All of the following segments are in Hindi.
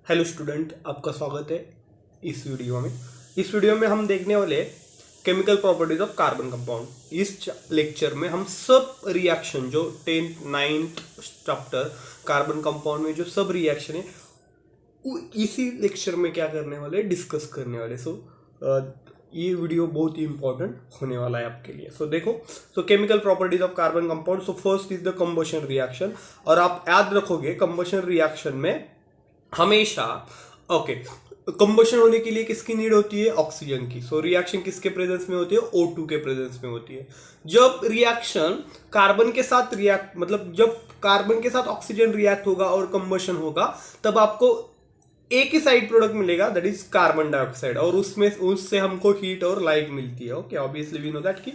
हेलो स्टूडेंट, आपका स्वागत है इस वीडियो में। इस वीडियो में हम देखने वाले chemical properties of carbon compound. इस लेक्चर में हम सब रिएक्शन जो 10th 9th chapter carbon compound में जो सब रिएक्शन है इसी लेक्चर में क्या करने वाले, डिस्कस करने वाले। ये वीडियो बहुत ही इंपॉर्टेंट होने वाला है आपके लिए। देखो, chemical properties of carbon compound. First is the combustion reaction. और आप याद रखोगे कंबशन रिएक्शन में हमेशा कंबशन होने के लिए किसकी नीड होती है? ऑक्सीजन की। रिएक्शन किसके प्रेजेंस में होती है? O2 के प्रेजेंस में होती है। जब रिएक्शन कार्बन के साथ जब कार्बन के साथ ऑक्सीजन रिएक्ट होगा और कंबशन होगा, तब आपको एक ही साइड प्रोडक्ट मिलेगा, दैट इज कार्बन डाइऑक्साइड। और उससे हमको हीट और लाइट मिलती है। Okay, obviously we know that कि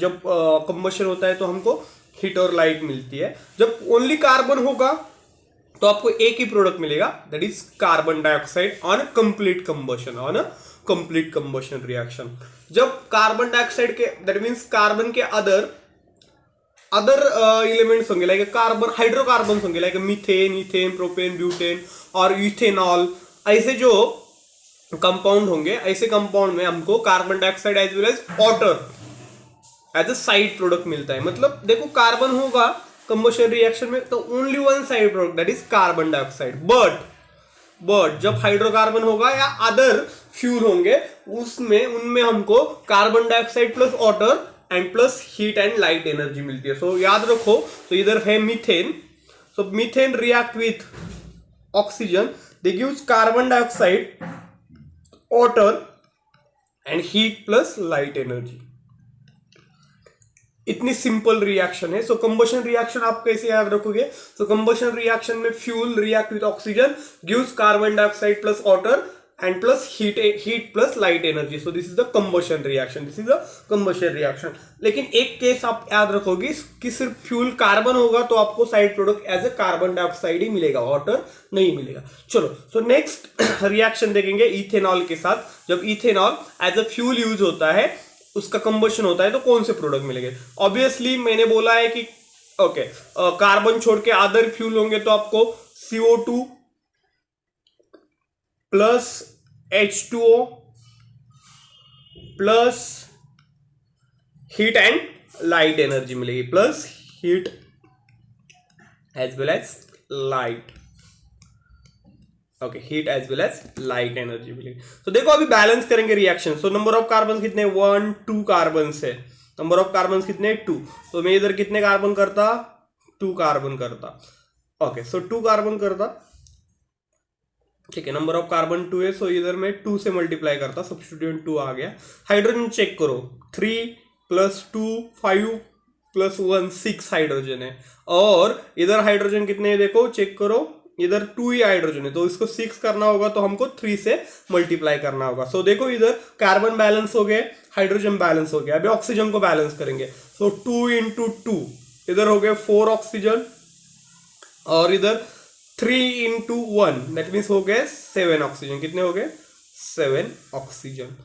जब कंबशन होता है तो हमको हीट और लाइट मिलती है। जब ओनली कार्बन होगा तो आपको एक ही प्रोडक्ट मिलेगा, that is carbon dioxide on complete combustion reaction. जब कार्बन डाइऑक्साइड के, दैट मीन्स कार्बन के अदर एलिमेंट्स होंगे, लाइक कार्बन हाइड्रोकार्बन होंगे, like methane, ethane, propane, butane और इथेनॉल। ऐसे जो कंपाउंड होंगे, ऐसे कंपाउंड में हमको carbon dioxide as well as water as a side product मिलता है। मतलब देखो, कार्बन होगा कंबशन रिएक्शन में तो only one side product, that is carbon dioxide. But जब हाइड्रोकार्बन होगा या अदर फ्यूल होंगे, उनमें हमको carbon dioxide plus water and plus heat and light energy मिलती है। याद रखो, इधर है methane. Methane react with oxygen, they gives carbon dioxide, water and heat plus light energy. इतनी सिंपल रिएक्शन है। कंबशन रिएक्शन आप कैसे याद रखोगे? कंबशन रिएक्शन में fuel react with oxygen, gives carbon dioxide plus water and plus heat plus light energy. This is the combustion reaction. लेकिन एक केस आप याद रखोगे कि सिर्फ फ्यूल कार्बन होगा तो आपको side product as a carbon dioxide ही मिलेगा, वाटर नहीं मिलेगा। चलो, नेक्स्ट रिएक्शन देखेंगे इथेनॉल के साथ। जब ethanol as a fuel use होता है, उसका कंबशन होता है, तो कौन से प्रोडक्ट मिलेंगे? ऑब्वियसली मैंने बोला है कि कार्बन छोड़ के अदर फ्यूल होंगे तो आपको CO2 plus H2O plus heat and light energy मिलेगी, plus heat as well as light. Heat as well as light energy मिलेगी। देखो, अभी बैलेंस करेंगे रिएक्शन। नंबर ऑफ कार्बन कितने? 1 2 कार्बन है। नंबर ऑफ कार्बन कितने? 2। तो मैं इधर कितने कार्बन करता? 2 कार्बन करता। 2 कार्बन करता, ठीक है। नंबर ऑफ कार्बन 2 है, इधर मैं 2 से मल्टीप्लाई करता, सब्स्टिट्यूट 2 आ गया। हाइड्रोजन चेक करो, 3 + 2 5 + 1 6 हाइड्रोजन है। और इधर हाइड्रोजन कितने है देखो, चेक करो, इधर 2 ही हाइड्रोजन है, तो इसको 6 करना होगा तो हमको 3 से मल्टीप्लाई करना होगा। देखो, इधर कार्बन बैलेंस हो गए, हाइड्रोजन बैलेंस हो गया। अभी ऑक्सीजन को बैलेंस करेंगे। 2 × 2, इधर हो गए 4 ऑक्सीजन, और इधर 3 × 1, दैट मीन्स हो गए 7 ऑक्सीजन। कितने हो गए? 7 ऑक्सीजन।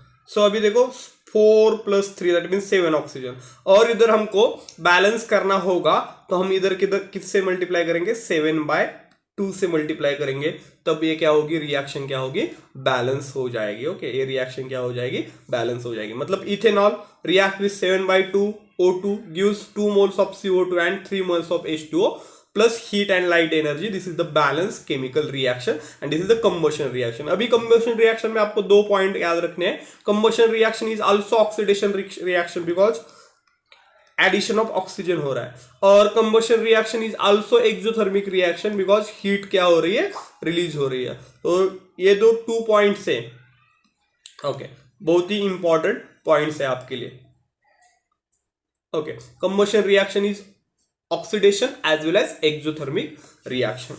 अभी देखो 4 + 3, दैट मीन्स 7 ऑक्सीजन। और इधर हमको बैलेंस करना होगा तो हम इधर किससे मल्टीप्लाई करेंगे? 7/2 से मल्टीप्लाई करेंगे, तब ये क्या होगी? रिएक्शन क्या होगी? बैलेंस हो जाएगी। ये रिएक्शन क्या हो जाएगी? बैलेंस हो जाएगी। मतलब ethanol react with 7/2 O2 gives 2 moles of CO2 and 3 moles of H2O plus heat and light energy. This is the balanced chemical reaction and this is the combustion reaction. अभी combustion reaction में आपको 2 पॉइंट याद रखने हैं। combustion reaction is also oxidation reaction because addition of oxygen हो रहा है, और combustion reaction is also exothermic reaction because heat क्या हो रही है? रिलीज हो रही है। तो ये 2 पॉइंट्स है। बहुत ही इंपॉर्टेंट पॉइंट्स है आपके लिए। Combustion reaction is oxidation as well as exothermic reaction.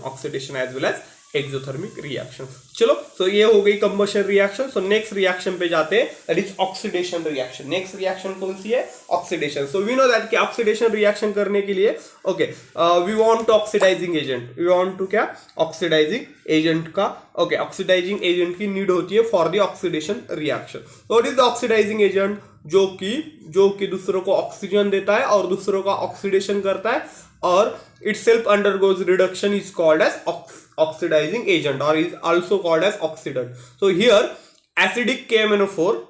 चलो, ये हो गई कंबशन रिएक्शन। नेक्स्ट रिएक्शन पे जाते हैं, that is oxidation reaction. Next reaction कौन सी है? ऑक्सीडेशन। वी नो दैट कि ऑक्सीडेशन रिएक्शन करने के लिए we want oxidizing agent. We want to क्या? ऑक्सीडाइजिंग एजेंट का ऑक्सीडाइजिंग एजेंट की नीड होती है for the oxidation reaction. What is the oxidizing agent? जो कि दूसरों को ऑक्सीजन देता है और दूसरों का ऑक्सीडेशन करता है, और itself undergoes reduction, is called as oxidizing agent or is also called as oxidant. So here acidic KMnO4,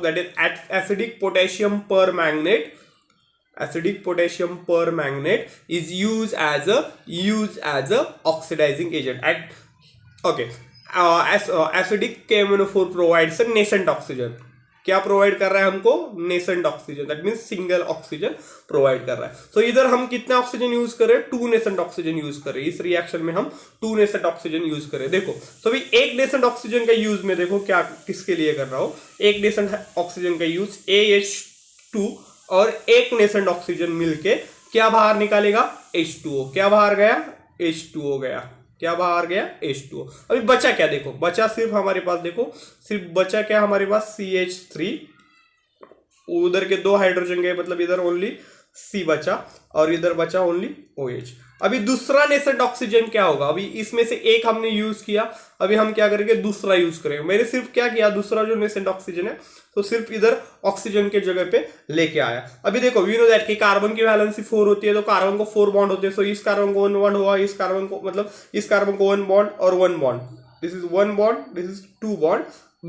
that is acidic potassium permanganate, is used as a oxidizing agent. Acidic KMnO4 provides a nascent oxygen. क्या प्रोवाइड कर रहा है हमको? Nascent oxygen, that means single oxygen provide कर रहा है. तो इधर हम कितना ऑक्सीजन यूज कर रहे हैं? 2 नेसेंट ऑक्सीजन यूज कर रहे हैं. इस रिएक्शन में हम 2 नेसेंट ऑक्सीजन यूज कर रहे हैं. देखो तो अभी एक नेसेंट ऑक्सीजन का यूज में देखो क्या किसके लिए कर रहा हूं. एक नेसेंट ऑक्सीजन का यूज AH2 और एक नेसेंट ऑक्सीजन मिलके क्या बाहर निकालेगा? H2O. क्या बाहर गया? H2O गया. क्या बाहर गया? H2O. अभी बचा क्या? देखो बचा सिर्फ हमारे पास, देखो सिर्फ बचा क्या हमारे पास? CH3. उधर के 2 हाइड्रोजन गए, मतलब इधर ओनली C बचा और इधर बचा ओनली OH. अभी दूसरा नेसेंट ऑक्सीजन क्या होगा? अभी इसमें से एक हमने यूज किया, अभी हम क्या करेंगे? दूसरा यूज करेंगे. मैंने सिर्फ क्या किया? दूसरा जो नेसेंट ऑक्सीजन है तो सिर्फ इधर ऑक्सीजन के जगह पे लेके आया. अभी देखो वी नो दैट कि कार्बन की वैलेंसी 4 होती है, तो कार्बन को 4 बॉन्ड होते हैं. सो इस कार्बन को 1 बॉन्ड हुआ, इस कार्बन को मतलब इस कार्बन को 1 बॉन्ड और 1 bond. This is 1 bond, this is 2 bond.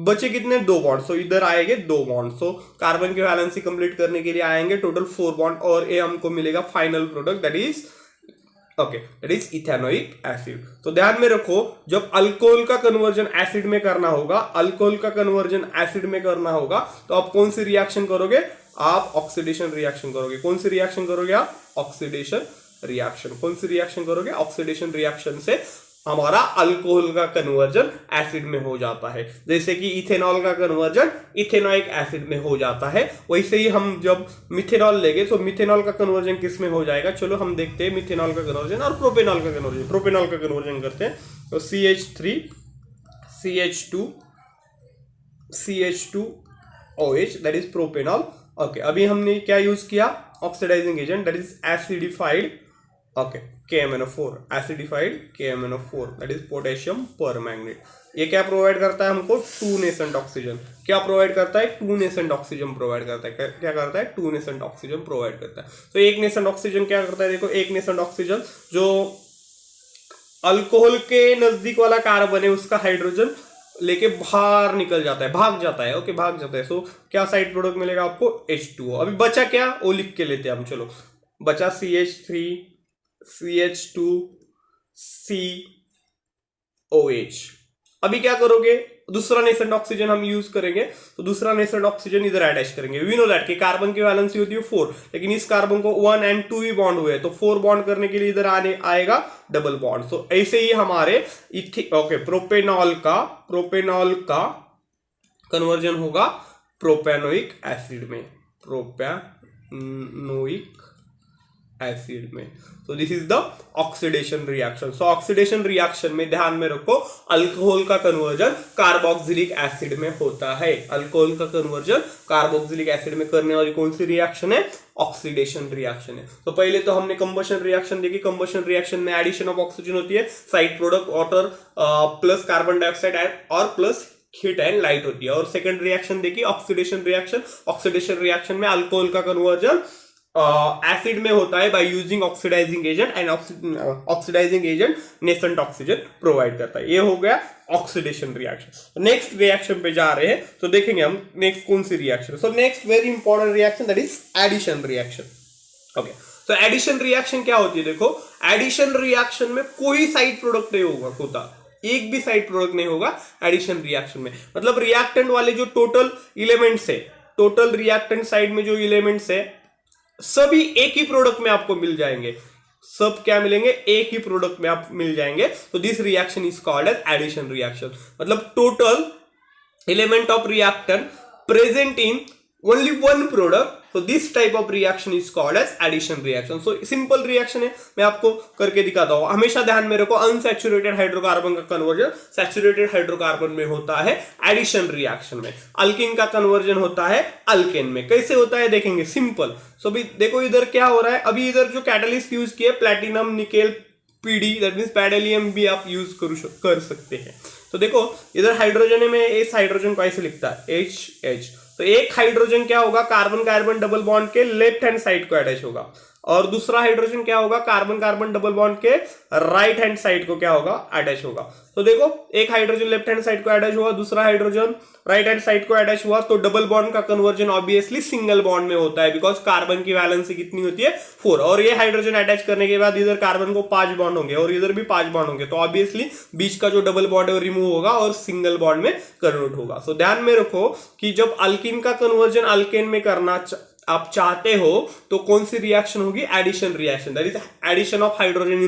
बचे कितने? 2 बॉन्ड. सो इधर आएंगे 2 बॉन्ड. सो कार्बन की वैलेंसी कंप्लीट करने के लिए आएंगे टोटल 4 बॉन्ड और ये हमको मिलेगा final product, that is ethanoic acid. तो ध्यान में रखो, जब अल्कोहल का कन्वर्जन एसिड में करना होगा, तो आप कौन सी रिएक्शन करोगे? आप ऑक्सीडेशन रिएक्शन करोगे. कौन सी रिएक्शन करोगे आप? Oxidation reaction. कौन सी रिएक्शन करोगे? ऑक्सीडेशन रिएक्शन से हमारा अल्कोहल का कन्वर्जन एसिड में हो जाता है. जैसे कि इथेनॉल का कन्वर्जन इथेनोइक एसिड में हो जाता है, वैसे ही हम जब मिथेनॉल लेंगे तो मिथेनॉल का कन्वर्जन किस में हो जाएगा? चलो हम देखते हैं मिथेनॉल का कन्वर्जन और प्रोपेनॉल का कन्वर्जन. प्रोपेनॉल का कन्वर्जन करते हैं. तो CH3 CH2 CH2OH, that is propanol. Okay, अभी हमने क्या यूज किया? Oxidizing agent, that is acidified KMnO4, acidified KMnO4, that is potassium permanganate. ये क्या प्रोवाइड करता है हमको? 2 नेसेंट ऑक्सीजन. क्या प्रोवाइड करता है? 2 नेसेंट ऑक्सीजन प्रोवाइड करता है. क्या करता है? 2 नेसेंट ऑक्सीजन प्रोवाइड करता है. तो एक नेसेंट ऑक्सीजन क्या करता है? देखो एक नेसेंट ऑक्सीजन जो अल्कोहल के नजदीक वाला कार्बन है उसका हाइड्रोजन लेके बाहर निकल जाता है, भाग जाता है. ओके, भाग जाता है. सो क्या साइड प्रोडक्ट मिलेगा आपको? H2O. अभी बचा क्या? वो लिख के लेते हैं हम. चलो बचा CH3 CH2 COH. अभी क्या करोगे? दूसरा नेसेंट ऑक्सीजन हम यूज करेंगे, तो दूसरा नेसेंट ऑक्सीजन इधर अटैच करेंगे. वी नो दैट कि कार्बन की वैलेंसी होती है 4, लेकिन इस कार्बन को 1 और 2 ही बॉन्ड हुए, तो 4 बॉन्ड करने के लिए इधर आएगा डबल बॉन्ड. सो ऐसे ही हमारे प्रोपेनॉल का कन्वर्जन होगा प्रोपेनोइक एसिड में. तो this is the oxidation reaction. So oxidation reaction में ध्यान में रखो, अल्कोहल का कन्वर्जन कार्बोक्सिलिक एसिड में होता है. अल्कोहल का कन्वर्जन कार्बोक्सिलिक एसिड में करने वाली कौन सी रिएक्शन है? ऑक्सीडेशन रिएक्शन है. तो पहले तो हमने कंबशन रिएक्शन देखी. कंबशन रिएक्शन में एडिशन ऑफ ऑक्सीजन होती है, side product water plus carbon dioxide और प्लस हीट एंड लाइट होती है. और सेकंड रिएक्शन देखी ऑक्सीडेशन रिएक्शन. ऑक्सीडेशन रिएक्शन में अल्कोहल का कन्वर्जन एसिड में होता है by using oxidizing agent, and oxidizing agent nascent oxygen provide करता है. ये हो गया ऑक्सीडेशन रिएक्शन. नेक्स्ट रिएक्शन पे जा रहे हैं, तो देखेंगे हम नेक्स्ट कौन सी reaction. So next very important reaction, that is addition reaction. Okay, तो एडिशन रिएक्शन क्या होती है? देखो एडिशन रिएक्शन में कोई साइड प्रोडक्ट नहीं होगा, एक भी साइड प्रोडक्ट नहीं होगा एडिशन रिएक्शन में. मतलब रिएक्टेंट वाले जो टोटल एलिमेंट्स है, टोटल रिएक्टेंट साइड में जो एलिमेंट्स है सभी एक ही प्रोडक्ट में आपको मिल जाएंगे. सब क्या मिलेंगे? एक ही प्रोडक्ट में आप मिल जाएंगे. तो this reaction is called as addition reaction. मतलब total element of reactant present in only one product. So this type of reaction is called as addition reaction. So simple reaction है, मैं आपको करके दिखाता हूं. हमेशा ध्यान में रखो, अनसैचुरेटेड हाइड्रोकार्बन का कन्वर्जन सैचुरेटेड हाइड्रोकार्बन में होता है एडिशन रिएक्शन में. अल्किन का कन्वर्जन होता है अल्केन में. कैसे होता है देखेंगे, सिंपल. सो भी देखो इधर क्या हो रहा है. अभी इधर जो कैटलिस्ट यूज किए platinum nickel PD, that means palladium भी आप यूज कर सकते हैं. तो देखो इधर हाइड्रोजन में इस हाइड्रोजन को ऐसे लिखता है HH. तो एक हाइड्रोजन क्या होगा? कार्बन कार्बन डबल बॉन्ड के लेफ्ट हैंड साइड को अटैच होगा. और दूसरा हाइड्रोजन क्या होगा, कार्बन कार्बन डबल बॉन्ड के राइट हैंड साइड को क्या होगा, अटैच होगा। तो देखो एक हाइड्रोजन लेफ्ट हैंड साइड को अटैच हुआ, दूसरा हाइड्रोजन राइट हैंड साइड को अटैच हुआ, तो डबल बॉन्ड का कन्वर्जन ऑब्वियसली सिंगल बॉन्ड में होता है, बिकॉज कार्बन की वैलेंसी कितनी होती है, 4। और ये हाइड्रोजन अटैच करने के बाद इधर कार्बन को 5 बॉन्ड होंगे और इधर भी 5 बॉन्ड होंगे, तो ऑब्वियसली बीच का जो डबल बॉन्ड है वो रिमूव होगा और सिंगल बॉन्ड में कन्वर्ट होगा। सो ध्यान में रखो कि जब अल्कीन का कन्वर्जन अल्केन में करना आप चाहते हो तो कौन सी रिएक्शन होगी, addition reaction, that is addition of hydrogen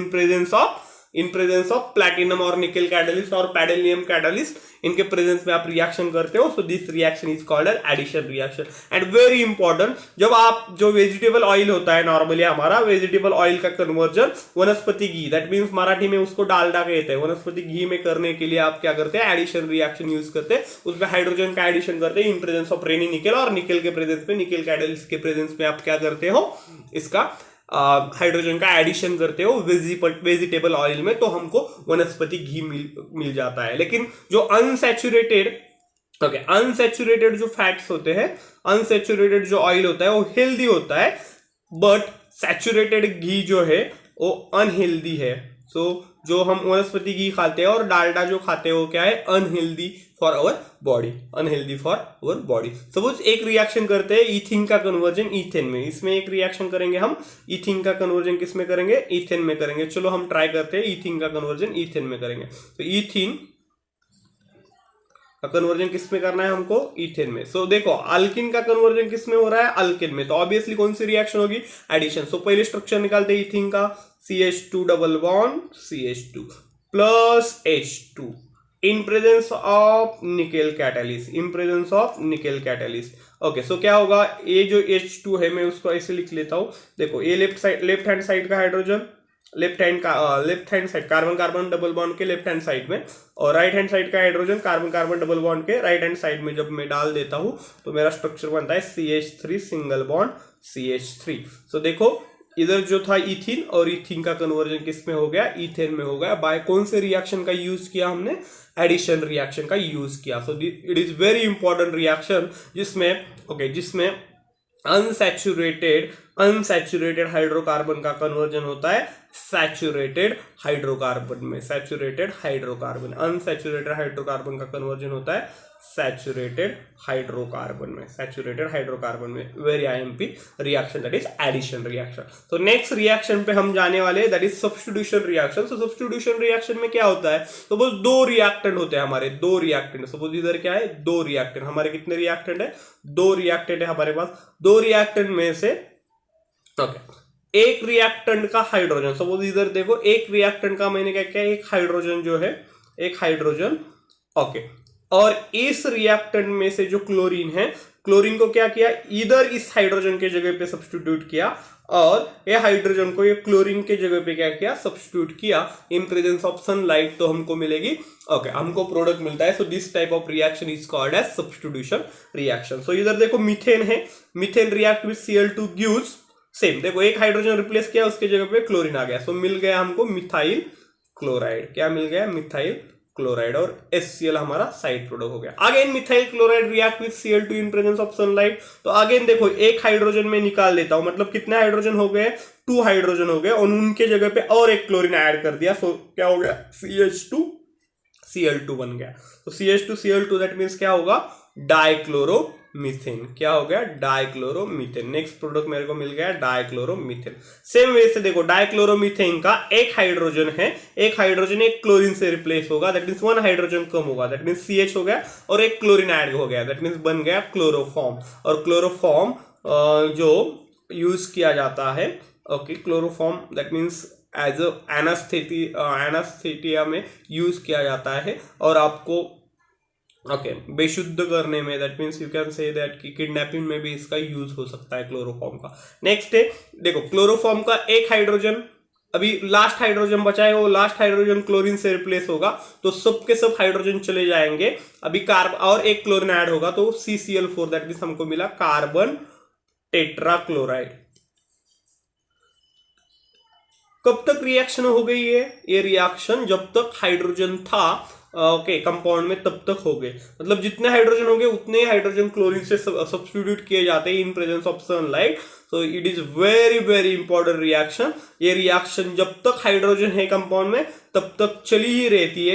in presence of platinum और निकेल कैटलिस्ट और पैडेलियम कैटलिस्ट, इनके प्रेजेंस में आप रिएक्शन करते हो। So this reaction is called as addition reaction. And very important, जब आप जो वेजिटेबल ऑयल होता है नॉर्मली हमारा वेजिटेबल ऑयल का कन्वर्जन वनस्पति घी, दैट मीन्स मराठी में उसको डालडा कहते हैं, वनस्पति घी में करने के लिए आप क्या करते हैं, एडिशन रिएक्शन यूज करते हैं, उसमें हाइड्रोजन का एडिशन करते हैं इन प्रेजेंस ऑफ रेनी निकेल, और निकेल के प्रेजेंस में, निकेल कैटलिस्ट के प्रेजेंस में आप क्या करते हो, इसका हाइड्रोजन का एडिशन करते हो वेजिटेबल ऑयल में, तो हमको वनस्पति घी मिल जाता है। लेकिन जो अनसैचुरेटेड जो फैट्स होते हैं, अनसैचुरेटेड जो ऑयल होता है वो हेल्दी होता है, बट सैचुरेटेड घी जो है वो अनहेल्दी है। सो जो हम वनस्पति घी खाते हैं और डालडा जो खाते हैं वो क्या है, unhealthy for our body, unhealthy for our body. Suppose एक रिएक्शन करते हैं इथिन का कन्वर्जन ईथेन में, इसमें एक रिएक्शन करेंगे हम, इथिन का कन्वर्जन किस में करेंगे, ईथेन में करेंगे। चलो हम ट्राई करते हैं इथिन का कन्वर्जन ईथेन में करेंगे। तो इथिन का कन्वर्जन किस में करना है हमको, ईथेन में। सो देखो अल्किन का कन्वर्जन किस में हो रहा है, अल्किन में, तो ऑब्वियसली कौन सी रिएक्शन होगी, एडिशन। सो पहले स्ट्रक्चर निकालते हैं इथिन का, CH2 double bond CH2 plus H2 in presence of nickel catalyst, in presence of nickel catalyst. Okay, so क्या होगा, ये जो H2 है मैं उसको ऐसे लिख लेता हूं। देखो ये लेफ्ट हैंड साइड का hydrogen, left hand side carbon carbon double bond के लेफ्ट हैंड साइड में, और राइट हैंड साइड का hydrogen carbon carbon double bond के राइट हैंड साइड में जब मैं डाल देता हूं तो मेरा स्ट्रक्चर बनता है CH3 सिंगल बॉन्ड CH3। सो देखो इधर जो था इथिन, और इथिन का कन्वर्जन किस में हो गया, ईथेन में हो गया। बाय कौन से रिएक्शन का यूज किया हमने, एडिशन रिएक्शन का यूज किया। So it is very important reaction जिसमें अनसैचुरेटेड हाइड्रोकार्बन का कन्वर्जन होता है सैचुरेटेड हाइड्रोकार्बन में, अनसैचुरेटेड हाइड्रोकार्बन का कन्वर्जन होता है सैचुरेटेड हाइड्रोकार्बन में। Very IMP reaction, that is addition reaction. तो नेक्स्ट रिएक्शन पे हम जाने वाले हैं, that is substitution reaction. So substitution reaction में क्या होता है, सपोज 2 रिएक्टेंट होते हैं हमारे, 2 रिएक्टेंट, सपोज इधर क्या है, 2 रिएक्टेंट, हमारे कितने रिएक्टेंट है, 2 रिएक्टेंट है हमारे पास। 2 रिएक्टेंट में से एक रिएक्टेंट का हाइड्रोजन, सपोज इधर देखो एक रिएक्टेंट का मैंने क्या किया, एक हाइड्रोजन जो है, एक हाइड्रोजन, और इस रिएक्टेंट में से जो क्लोरीन है, क्लोरीन को क्या किया, इधर इस हाइड्रोजन के जगह पे सब्स्टिट्यूट किया, और ये हाइड्रोजन को ये क्लोरीन के जगह पे क्या किया, सब्स्टिट्यूट किया इन प्रेजेंस ऑफ सनलाइट, तो हमको मिलेगी हमको प्रोडक्ट मिलता है। So this type of reaction is called as substitution reaction. So इधर देखो मीथेन है, methane react with Cl2 gives same, देखो एक हाइड्रोजन रिप्लेस किया उसके जगह पे क्लोरीन आ गया, सो मिल गया हमको मिथाइल क्लोराइड। क्या मिल गया, मिथाइल क्लोराइड, और HCl हमारा साइड प्रोडक्ट हो गया। Again methyl chloride react with Cl2 in presence of sunlight, तो अगेन देखो एक हाइड्रोजन में निकाल देता हूं, मतलब कितने हाइड्रोजन हो गए, 2 हाइड्रोजन हो गए, और उनके जगह पे और एक क्लोरीन ऐड कर दिया, सो क्या हो गया, CH2Cl2 बन गया। तो CH2Cl2 दैट मीन्स क्या होगा, डाइक्लोरोमीथेन। क्या हो गया, डाइक्लोरोमीथेन। नेक्स्ट प्रोडक्ट मेरे को मिल गया डाइक्लोरोमीथेन। सेम वे से देखो डाइक्लोरोमीथेन का एक हाइड्रोजन है, एक हाइड्रोजन एक क्लोरीन से रिप्लेस होगा, दैट मीन्स 1 हाइड्रोजन कम होगा, दैट मीन्स CH हो गया, और एक क्लोरीन ऐड हो गया, दैट मीन्स बन गया क्लोरोफॉर्म। और क्लोरोफॉर्म जो यूज किया जाता है, क्लोरोफॉर्म दैट मीन्स एज एनास्थेटिया में यूज किया जाता है, और आपको बेशुद्ध करने में, that means you can say that कि किडनैपिंग में भी इसका यूज हो सकता है क्लोरोफॉर्म का। नेक्स्ट है देखो क्लोरोफॉर्म का एक हाइड्रोजन, अभी लास्ट हाइड्रोजन बचा है, वो लास्ट हाइड्रोजन क्लोरीन से रिप्लेस होगा, तो सब के सब हाइड्रोजन चले जाएंगे, अभी कार्बन और एक क्लोरीन ऐड होगा, तो CCl4 दैट मीन्स हमको मिला कार्बन टेट्राक्लोराइड। कब तक रिएक्शन हो गई है, ये रिएक्शन जब तक हाइड्रोजन था ओके कंपाउंड में तब तक होंगे, मतलब जितने हाइड्रोजन होंगे उतने हाइड्रोजन क्लोरीन से सब्स्टिट्यूट किए जाते हैं इन presence of sunlight. So it is very very important reaction. ये रिएक्शन जब तक हाइड्रोजन है कंपाउंड में तब तक चली ही रहती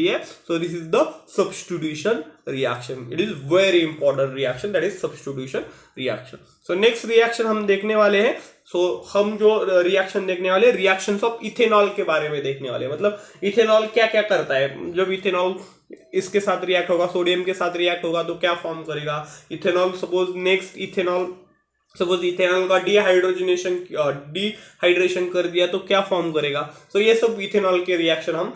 है। So this is the substitution reaction. It is very important reaction, that is substitution reaction. So next reaction हम देखने वाले हैं। हम जो रिएक्शन देखने वाले रिएक्शंस ऑफ इथेनॉल के बारे में देखने वाले, मतलब इथेनॉल क्या क्या करता है। जब इथेनॉल इसके साथ रिएक्ट होगा, सोडियम के साथ रिएक्ट होगा तो क्या फॉर्म करेगा इथेनॉल। सपोज इथेनॉल का डिहाइड्रेशन कर दिया तो क्या फॉर्म करेगा। सो ये सब इथेनॉल के रिएक्शन हम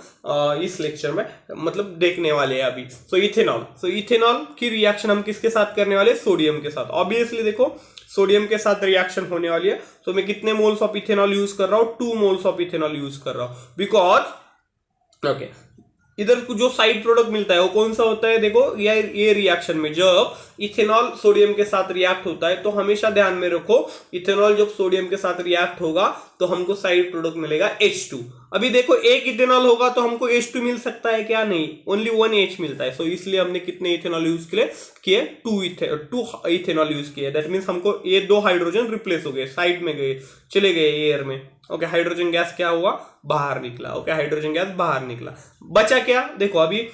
इस लेक्चर में मतलब देखने वाले हैं अभी। सो इथेनॉल की रिएक्शन हम किसके साथ करने वाले, सोडियम के साथ। ऑब्वियसली देखो सोडियम के साथ रिएक्शन होने वाली है। तो मैं कितने मोल्स ऑफ इथेनॉल यूज कर रहा हूं, 2 मोल्स ऑफ इथेनॉल यूज कर रहा हूं, बिकॉज ओके इधर जो साइड प्रोडक्ट मिलता है वो कौन सा होता है। देखो ये रिएक्शन में जब इथेनॉल सोडियम के साथ रिएक्ट होता है तो हमेशा ध्यान में रखो इथेनॉल जब सोडियम के साथ रिएक्ट होगा तो हमको साइड प्रोडक्ट मिलेगा H2। अभी देखो एक इथेनॉल होगा तो हमको H2 मिल सकता है क्या, नहीं, ओनली 1 H मिलता है। सो इसलिए हमने कितने इथेनॉल यूज किए 2 इथेनॉल यूज किए। दैट मीन्स हमको ये 2 हाइड्रोजन रिप्लेस हो गए, साइड में गए, चले गए एयर में। ओके हाइड्रोजन गैस क्या हुआ, बाहर निकला। ओके हाइड्रोजन गैस बाहर निकला, बचा क्या, देखो अभी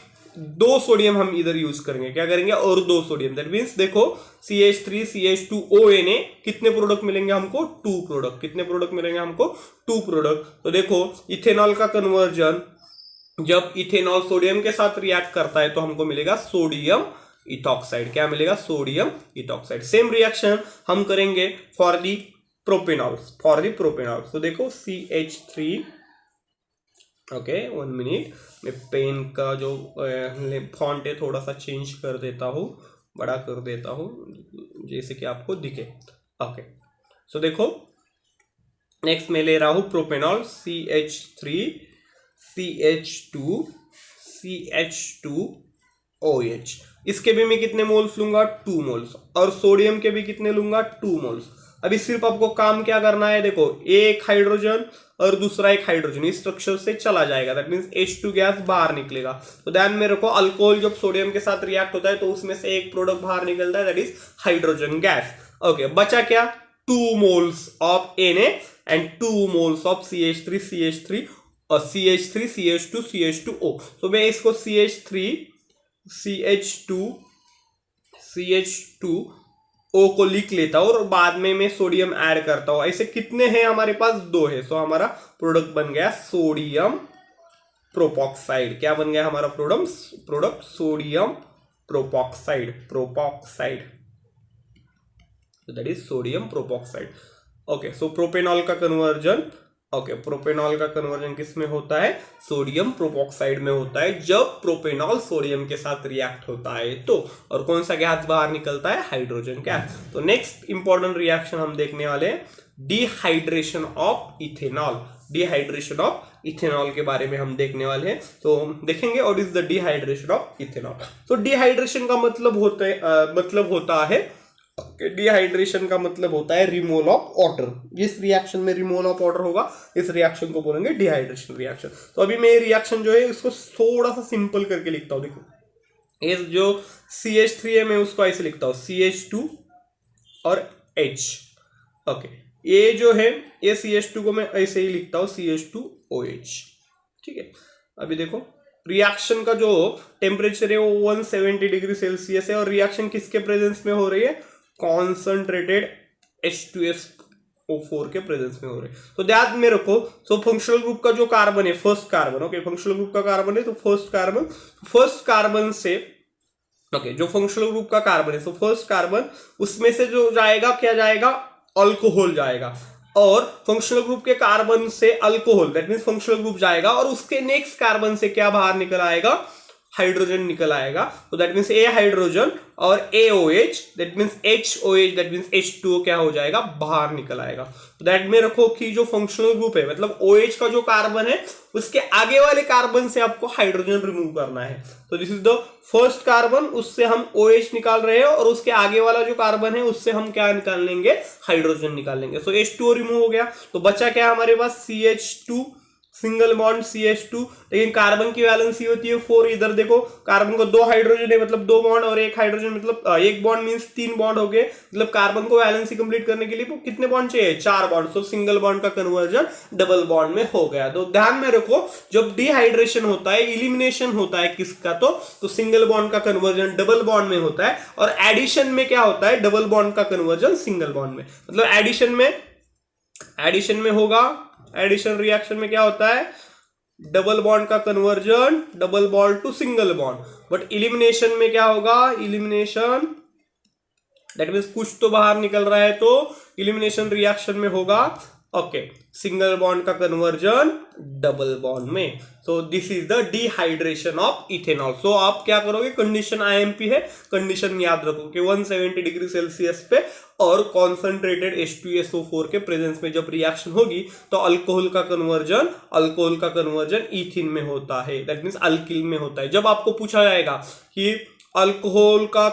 2 सोडियम हम इधर यूज करेंगे, क्या करेंगे, और 2 सोडियम। दैट मीन्स देखो CH3 CH2ONA कितने प्रोडक्ट मिलेंगे हमको, 2 प्रोडक्ट। कितने प्रोडक्ट मिलेंगे हमको, 2 प्रोडक्ट। तो देखो इथेनॉल का कन्वर्जन जब इथेनॉल सोडियम के साथ रिएक्ट करता है तो हमको मिलेगा सोडियम इथॉक्साइड। क्या मिलेगा, सोडियम इथॉक्साइड। सेम रिएक्शन हम करेंगे फॉर दी प्रोपेनॉल। तो देखो CH3, ओके 1 मिनट, मैं पेन का जो फॉन्ट है थोड़ा सा चेंज कर देता हूँ, बड़ा कर देता हूँ जैसे कि आपको दिखे। ओके सो देखो नेक्स्ट मैं ले रहा हूँ प्रोपेनॉल CH3 CH2 CH2OH। इसके भी मैं कितने मोल्स लूंगा, 2 मोल्स, और सोडियम के भी कितने लूंगा, 2 मोल्स। अभी सिर्फ आपको काम क्या करना है, देखो एक हाइड्रोजन और दूसरा एक हाइड्रोजन इस स्ट्रक्चर से चला जाएगा। दैट मींस H2 गैस बाहर निकलेगा। तो ध्यान में रखो अल्कोहल जब सोडियम के साथ रिएक्ट होता है तो उसमें से एक प्रोडक्ट बाहर निकलता है, that is hydrogen gas. Okay बचा क्या, 2 moles of Na and 2 moles of CH3 और CH3 CH2 CH2O। तो मैं इसको CH3 CH2O को लिख लेता हूं और बाद में मैं सोडियम ऐड करता हूं। ऐसे कितने हैं हमारे पास, 2 है। सो हमारा प्रोडक्ट बन गया सोडियम प्रोपॉक्साइड। क्या बन गया हमारा product, sodium propoxide. That is sodium propoxide. Okay so propanol का कन्वर्जन किस में होता है, सोडियम प्रोपॉक्साइड में होता है जब प्रोपेनॉल सोडियम के साथ रिएक्ट होता है तो। और कौन सा गैस बाहर निकलता है, हाइड्रोजन गैस। तो नेक्स्ट इंपॉर्टेंट रिएक्शन हम देखने वाले हैं डिहाइड्रेशन ऑफ इथेनॉल के बारे में हम देखने वाले हैं। तो देखेंगे what is the dehydration of ethanol. तो डिहाइड्रेशन का मतलब होता है रिमूवल ऑफ वाटर। जिस रिएक्शन में रिमूवल ऑफ वाटर होगा इस रिएक्शन को बोलेंगे डिहाइड्रेशन रिएक्शन। तो अभी मैं रिएक्शन जो है इसको थोड़ा सा सिंपल करके लिखता हूं। देखो ये जो CH3 है मैं उसको ऐसे लिखता हूं CH2 और H। ओके ये जो है ये CH2 को मैं ऐसे ही लिखता हूं CH2OH। ठीक है अभी देखो रिएक्शन का जो टेम्परेचर है वो 170 डिग्री सेल्सियस है और रिएक्शन किसके प्रेजेंस में हो रही है, कॉन्सेंट्रेटेड H2SO4 के प्रेजेंस में हो रहे हैं। तो ध्यान में रखो सो फंक्शनल ग्रुप का जो कार्बन है first carbon, okay functional group का कार्बन है तो फर्स्ट कार्बन से ओके जो फंक्शनल ग्रुप का कार्बन है, सो फर्स्ट कार्बन उसमें से जो जाएगा क्या जाएगा, अल्कोहल जाएगा। और फंक्शनल ग्रुप के कार्बन से alcohol, that means functional group जाएगा और उसके नेक्स्ट कार्बन से क्या बाहर निकल आएगा, हाइड्रोजन निकल आएगा। तो दैट मींस ए हाइड्रोजन और AOH, that means HOH, that means H2O क्या हो जाएगा, बाहर निकल आएगा। तो दैट में रखो कि जो फंक्शनल ग्रुप है मतलब OH का जो कार्बन है उसके आगे वाले कार्बन से आपको हाइड्रोजन रिमूव करना है। तो this is the first carbon, उससे हम OH निकाल रहे हैं और उसके आगे वाला जो कार्बन है उससे हम क्या निकाल लेंगे, हाइड्रोजन निकाल लेंगे। सो H2O रिमूव हो गया तो बचा क्या हमारे पास CH2 सिंगल बॉन्ड CH2, लेकिन कार्बन की वैलेंसी होती है 4। इधर देखो कार्बन को 2 हाइड्रोजन है मतलब 2 बॉन्ड, और 1 हाइड्रोजन मतलब 1 बॉन्ड मींस 3 बॉन्ड हो गए, मतलब कार्बन को वैलेंसी कंप्लीट करने के लिए कितने बॉन्ड चाहिए, 4 बॉन्ड। तो सिंगल बॉन्ड का कन्वर्जन डबल बॉन्ड में हो गया। तो ध्यान में रखो, जब डिहाइड्रेशन होता है, इलिमिनेशन होता है किसका, तो सिंगल बॉन्ड का कन्वर्जन डबल बॉन्ड में होता है, और एडिशन में क्या होता है, डबल बॉन्ड का कन्वर्जन सिंगल बॉन्ड में। मतलब एडिशन में होगा, एडिशन रिएक्शन में क्या होता है, डबल बॉन्ड का conversion double bond to single bond. But elimination में क्या होगा, इलिमिनेशन दैट मीन्स कुछ तो बाहर निकल रहा है, तो इलिमिनेशन रिएक्शन में होगा ओके सिंगल बॉन्ड का कन्वर्जन डबल बॉन्ड में। So this is the dehydration of ethanol. So आप क्या करोगे, कंडीशन IMP है, कंडीशन याद रखो कि 170 डिग्री सेल्सियस पे और कॉन्सेंट्रेटेड H2SO4 के प्रेजेंस में जब रिएक्शन होगी तो अल्कोहल का कन्वर्जन इथिन में होता है, दैट मीन्स अल्किल में होता है। जब आपको पूछा जाएगा कि अल्कोहल का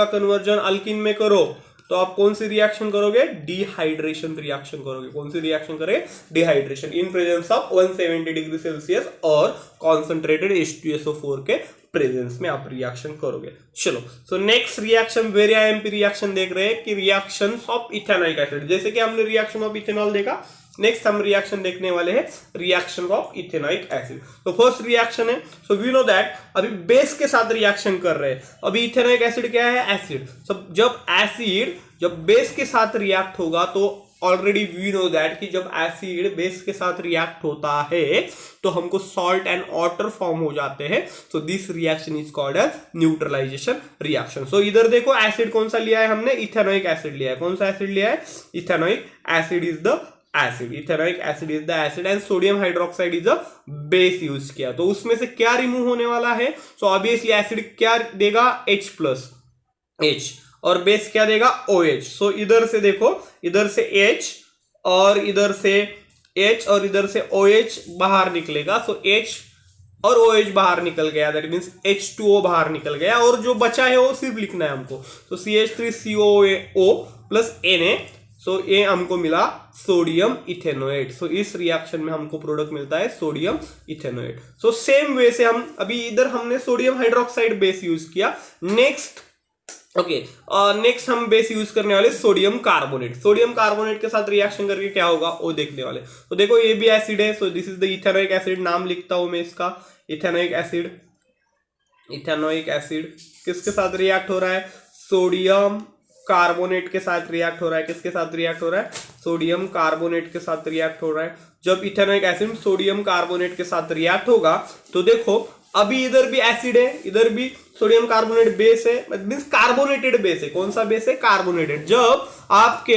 कन्वर्जन अल्किन में करो, तो आप कौन सी रिएक्शन करोगे, डिहाइड्रेशन रिएक्शन करोगे। कौन सी रिएक्शन करेंगे, dehydration, in presence of 170 degree Celsius और कॉन्सेंट्रेटेड H2SO4 के प्रेजेंस में आप रिएक्शन करोगे। चलो, so next reaction, very IMP reaction देख रहे हैं कि रिएक्शन ऑफ इथेनॉइक एसिड। जैसे कि हमने रिएक्शन ऑफ इथेनॉल देखा, नेक्स्ट हम रिएक्शन देखने वाले हैं रिएक्शन ऑफ इथेनॉइक एसिड। तो फर्स्ट रिएक्शन है, सो वी नो दैट अभी बेस के साथ रिएक्शन कर रहे हैं। अभी इथेनॉइक एसिड क्या है, एसिड। सब जब बेस के साथ रिएक्ट होगा तो ऑलरेडी वी नो दैट कि जब एसिड बेस के साथ रिएक्ट होता है तो हमको सॉल्ट एंड वाटर फॉर्म हो जाते हैं। So this reaction is called as neutralisation reaction. So इधर देखो एसिड कौन सा लिया है हमने, इथेनॉइक एसिड लिया है। कौन सा एसिड लिया है, ethanoic acid is the acid, ethanoic acid is the acid and sodium hydroxide is a base use किया। तो उसमें से क्या रिमूव होने वाला है, सो ऑब्वियसली एसिड क्या देगा, H+, और बेस क्या देगा, OH। सो इधर से देखो, इधर से H और इधर से OH बाहर निकलेगा। सो H और OH बाहर निकल गया, दैट मीन्स H2O बाहर निकल गया, और जो बचा है वो सिर्फ लिखना है हमको। तो CH3COO प्लस Na, सो ये हमको मिला सोडियम इथेनोएट। सो इस रिएक्शन में हमको प्रोडक्ट मिलता है sodium ethanoate. So same way से हम अभी इधर हमने सोडियम हाइड्रोक्साइड बेस यूज किया। नेक्स्ट हम बेस यूज करने वाले सोडियम कार्बोनेट। सोडियम कार्बोनेट के साथ रिएक्शन करके क्या होगा वो देखने वाले। तो देखो ये भी एसिड है, so this is the ethanoic acid, नाम लिखता हूं मैं इसका, इथेनोइक एसिड किसके साथ रिएक्ट हो रहा है, सोडियम कार्बोनेट के साथ रिएक्ट हो रहा है। किसके साथ रिएक्ट हो रहा है, सोडियम कार्बोनेट के साथ रिएक्ट हो रहा है। जब इथेनोइक एसिड सोडियम कार्बोनेट के साथ रिएक्ट होगा तो देखो अभी इधर भी एसिड है, इधर भी सोडियम कार्बोनेट बेस है, मींस कार्बोनेटेड बेस है। कौन सा बेस है, कार्बोनेटेड। जब आपके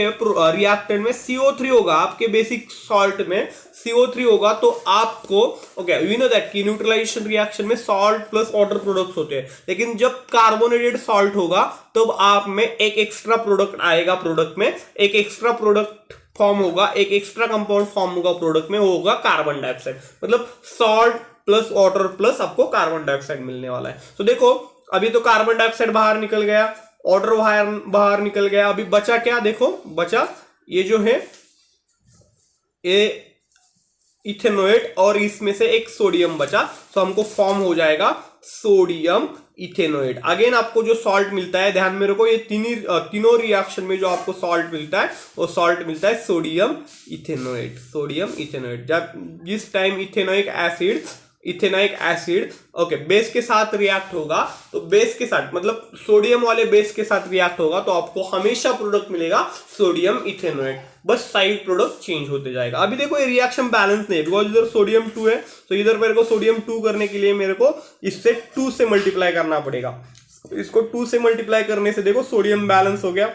रिएक्टेंट में CO3 होगा, आपके बेसिक सॉल्ट में CO3 होगा, तो आपको ओके वी नो दैट कि न्यूट्रलाइजेशन रिएक्शन में सॉल्ट प्लस वाटर प्रोडक्ट्स होते हैं, लेकिन जब कार्बोनेटेड सॉल्ट होगा तब आप में एक एक्स्ट्रा प्रोडक्ट आएगा, प्रोडक्ट में एक एक्स्ट्रा प्रोडक्ट फॉर्म होगा, एक एक्स्ट्रा कंपाउंड फॉर्म होगा प्रोडक्ट में, वो होगा कार्बन डाइऑक्साइड। मतलब सॉल्ट प्लस वाटर प्लस आपको कार्बन डाइऑक्साइड मिलने वाला है। तो देखो अभी तो कार्बन डाइऑक्साइड बाहर निकल गया, वाटर बाहर निकल गया, अभी बचा क्या, देखो बचा ये जो है ये इथेनोएट और इसमें से एक सोडियम बचा, तो हमको फॉर्म हो जाएगा सोडियम इथेनोएट। अगेन आपको जो सॉल्ट मिलता है, ध्यान में रखो, ये तीनों रिएक्शन में जो आपको सॉल्ट मिलता है वो सॉल्ट मिलता है सोडियम इथेनोएट। जब जिस time ethanoic acid okay base के साथ रिएक्ट होगा, तो बेस के साथ मतलब सोडियम वाले बेस के साथ रिएक्ट होगा तो आपको हमेशा प्रोडक्ट मिलेगा सोडियम इथेनोएट, बस साइड प्रोडक्ट चेंज होते जाएगा। अभी देखो ये रिएक्शन बैलेंस नहीं है, बिकॉज इधर सोडियम 2 है, तो इधर मेरे को सोडियम 2 करने के लिए मेरे को इससे 2 से मल्टीप्लाई करना पड़ेगा। इसको 2 से मल्टीप्लाई करने से देखो सोडियम बैलेंस हो गया।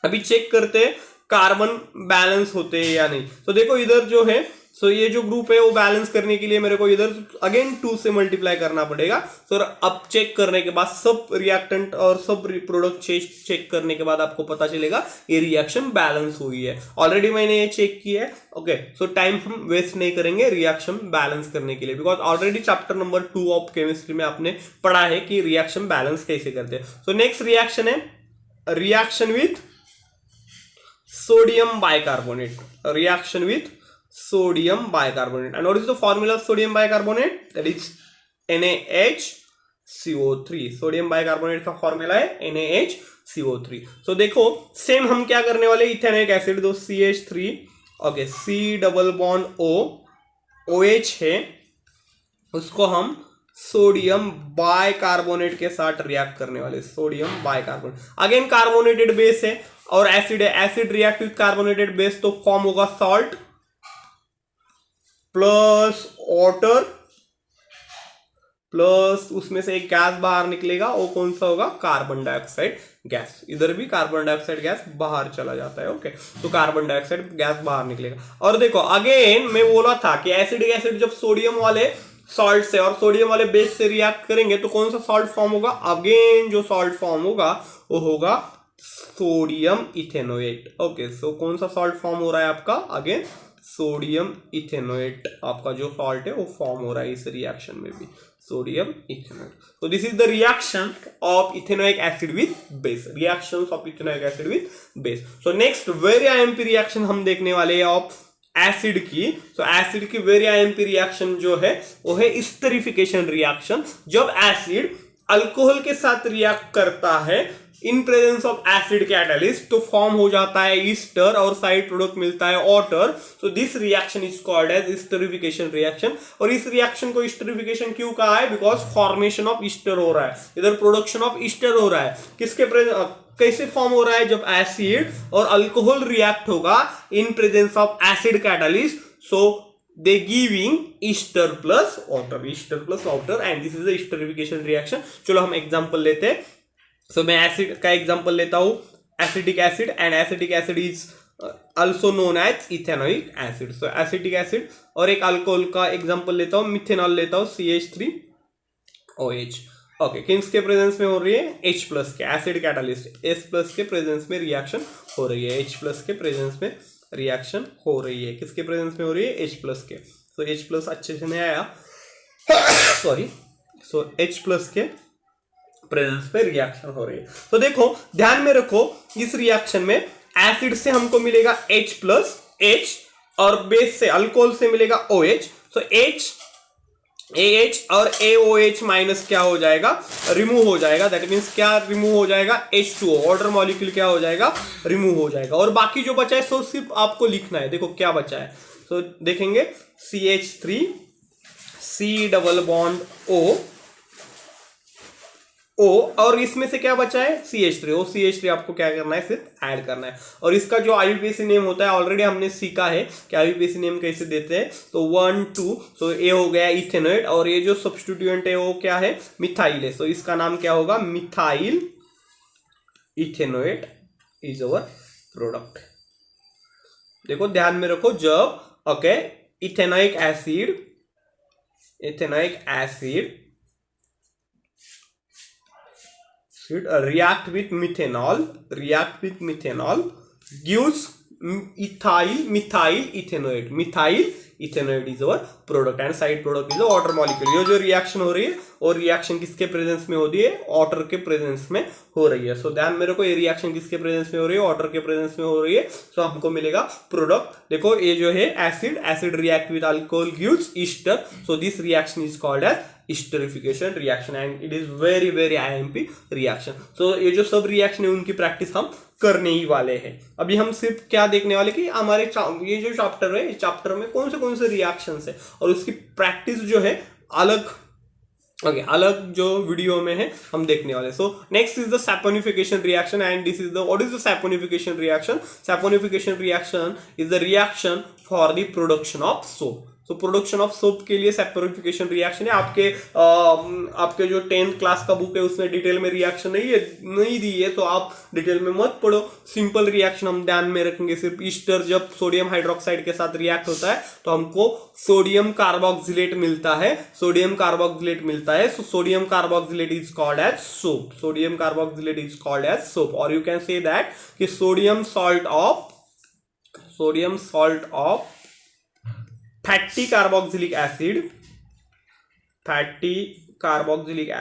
अभी चेक करते हैं कार्बन बैलेंस होते हैं या नहीं। तो देखो इधर जो है, सो ये जो ग्रुप है वो बैलेंस करने के लिए मेरे को इधर अगेन 2 से मल्टीप्लाई करना पड़ेगा। सो अब चेक करने के बाद सब रिएक्टेंट और सब प्रोडक्ट चेक करने के बाद आपको पता चलेगा ये रिएक्शन बैलेंस हुई है। ऑलरेडी मैंने ये चेक किया है। ओके, सो टाइम हम वेस्ट नहीं करेंगे रिएक्शन बैलेंस करने के लिए, because already chapter number 2 of chemistry में आपने पढ़ा है कि रिएक्शन बैलेंस कैसे करते हैं। सो नेक्स्ट रिएक्शन है reaction with sodium bicarbonate. sodium bicarbonate. And what is the formula of sodium bicarbonate? That is NaHCO3. Sodium bicarbonate का फॉर्मूला है NaHCO3. So देखो सेम हम क्या करने वाले, इथेनोइक एसिड दो CH3, okay, C double bond O, OH है, उसको हम सोडियम बाइकार्बोनेट के साथ रिएक्ट करने वाले, sodium bicarbonate. Again carbonated base है और एसिड है, acid react with carbonated base तो फॉर्म होगा सॉल्ट प्लस वाटर प्लस उसमें से एक गैस बाहर निकलेगा, वो कौन सा होगा, कार्बन डाइऑक्साइड गैस. इधर भी कार्बन डाइऑक्साइड गैस बाहर चला जाता है, ओके, तो कार्बन डाइऑक्साइड गैस बाहर निकलेगा. और देखो अगेन मैं बोला था कि एसिडिक एसिड जब सोडियम वाले सॉल्ट से और सोडियम वाले बेस से रिएक्ट करेंगे तो कौन सा सॉल्ट फॉर्म होगा, अगेन जो सॉल्ट फॉर्म होगा वो होगा सोडियम इथेनोएट. ओके, सो कौन सा सॉल्ट फॉर्म हो रहा है आपका, अगेन सोडियम इथेनोएट आपका जो सॉल्ट है वो फॉर्म हो रहा है इस रिएक्शन में भी, सोडियम इथेनोएट. तो this is the reaction of ethanoic acid with base, reactions of ethanoic acid with base. So next very IMP reaction हम देखने वाले हैं ऑफ एसिड की. तो एसिड की वेरी आईएमपी रिएक्शन जो है वो है एस्टरिफिकेशन रिएक्शन. जब एसिड अल्कोहल के साथ रिएक्ट करता है in presence of acid catalyst तो फॉर्म हो जाता है ईस्टर और साइड प्रोडक्ट मिलता है water. So this reaction is called as esterification reaction. और इस रिएक्शन को एस्टरिफिकेशन क्यों कहा है, बिकॉज फॉर्मेशन ऑफ ईस्टर हो रहा है, इधर प्रोडक्शन ऑफ ईस्टर हो रहा है. किसके कैसे फॉर्म हो रहा है, जब एसिड और अल्कोहल रिएक्ट होगा इन presence of acid catalyst, so they giving ester plus water and this is the esterification reaction. चलो हम एग्जांपल लेते हैं. सो मैं एसिड का एग्जांपल लेता हूं, acetic acid, and acetic acid is also known as ethanoic acid. So acetic acid. और एक अल्कोहल का एग्जांपल लेता हूं, मिथेनॉल लेता हूं, CH3OH. ओके, किसके प्रेजेंस में हो रही है, H प्लस के, एसिड कैटालिस्ट H प्लस के प्रेजेंस में रिएक्शन हो रही है, H प्लस के प्रेजेंस में रिएक्शन हो रही है. किसके प्रेजेंस में हो रही है, H प्लस के. तो H प्लस अच्छे से नहीं आया, सॉरी. सो H प्लस के प्रेजेंस पे रिएक्शन हो रही है. तो देखो ध्यान में रखो, इस रिएक्शन में एसिड से हमको मिलेगा H प्लस H और बेस से अल्कोहल से मिलेगा OH. सो H AH और AOH माइनस क्या हो जाएगा, रिमूव हो जाएगा. दैट मीन्स क्या रिमूव हो जाएगा, H2O वाटर मॉलिक्यूल क्या हो जाएगा, रिमूव हो जाएगा. और बाकी जो बचा है सो सिर्फ आपको लिखना है. देखो क्या बचा है, तो देखेंगे CH3 C double bond O और इसमें से क्या बचा है, CH3. ओ CH3 आपको क्या करना है, सिर्फ ऐड करना है. और इसका जो आईयूपीएसी नेम होता है ऑलरेडी हमने सीखा है कि आईयूपीएसी नेम कैसे देते हैं. तो 1 2, सो ये हो गया इथेनोएट और ये जो सब्स्टिट्यूएंट है वो क्या है, मिथाइल है. सो इसका नाम क्या होगा, methyl ethanoate is our product. देखो ध्यान में रखो, जब okay ethanoic acid react with methanol gives methyl ethanoate is our product and side product is a water molecule. ये जो रिएक्शन हो रही है और रिएक्शन किसके प्रेजेंस में हो रही है, वाटर के प्रेजेंस में हो रही है. सो ध्यान में रखो, ये रिएक्शन किसके प्रेजेंस में हो रही है, वाटर के प्रेजेंस में हो रही है. सो हमको मिलेगा प्रोडक्ट. देखो ये जो है acid react with alcohol gives ester. So this reaction is called as esterification reaction and it is very very IMP reaction. So ये जो सब रिएक्शन है उनकी प्रैक्टिस हम करने ही वाले हैं. अभी हम सिर्फ क्या देखने वाले कि हमारे ये जो चैप्टर है, इस चैप्टर में कौन से रिएक्शंस है और उसकी प्रैक्टिस जो है अलग जो वीडियो में है हम देखने वाले. So next is the saponification reaction and this is the what is the saponification reaction. Saponification reaction is the reaction for the production of soap. तो प्रोडक्शन ऑफ सोप के लिए सैपोनिफिकेशन रिएक्शन है. आपके जो 10th क्लास का बुक है उसमें डिटेल में रिएक्शन नहीं दी है, तो आप डिटेल में मत पढ़ो. सिंपल रिएक्शन हम ध्यान में रखेंगे. सिर्फ ईस्टर जब सोडियम हाइड्रोक्साइड के साथ रिएक्ट होता है तो हमको सोडियम कार्बोक्सिलेट मिलता है. So sodium carboxylate is called as soap. और यू कैन से दैट कि sodium salt of fatty carboxylic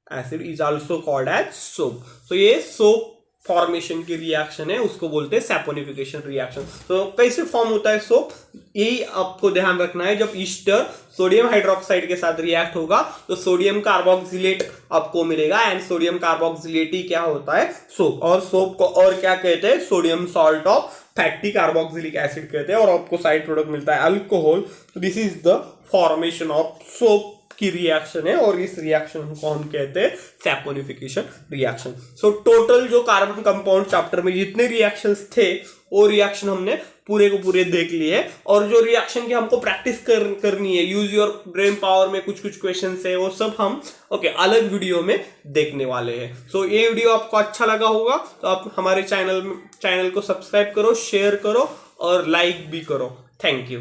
acid is also called as soap. So ये soap फॉर्मेशन की रिएक्शन है उसको बोलते हैं सैपोनिफिकेशन रिएक्शन। तो कैसे फॉर्म होता है सोप, यही आपको ध्यान रखना है। जब ईस्टर सोडियम हाइड्रोक्साइड के साथ रिएक्ट होगा तो सोडियम कार्बोक्सिलेट आपको मिलेगा, एंड सोडियम कार्बोक्सिलेट ही क्या होता है, सोप। और सोप को और क्या कहते हैं, sodium salt of fatty carboxylic acid कहते हैं, और आपको साइड प्रोडक्ट मिलता है अल्कोहल। तो this is the formation of soap की रिएक्शन है, और इस रिएक्शन को हम कहते हैं सैपोनिफिकेशन रिएक्शन। सो टोटल जो कार्बन कंपाउंड चैप्टर में जितने रिएक्शंस थे वो रिएक्शन हमने पूरे को पूरे देख लिए, और जो रिएक्शन की हमको प्रैक्टिस करनी है, यूज योर ब्रेन पावर में कुछ क्वेश्चन है वो सब हम अलग वीडियो में देखने वाले हैं। सो ये वीडियो आपको अच्छा लगा होगा तो आप हमारे चैनल को सब्सक्राइब करो, शेयर करो और लाइक भी करो। Thank you.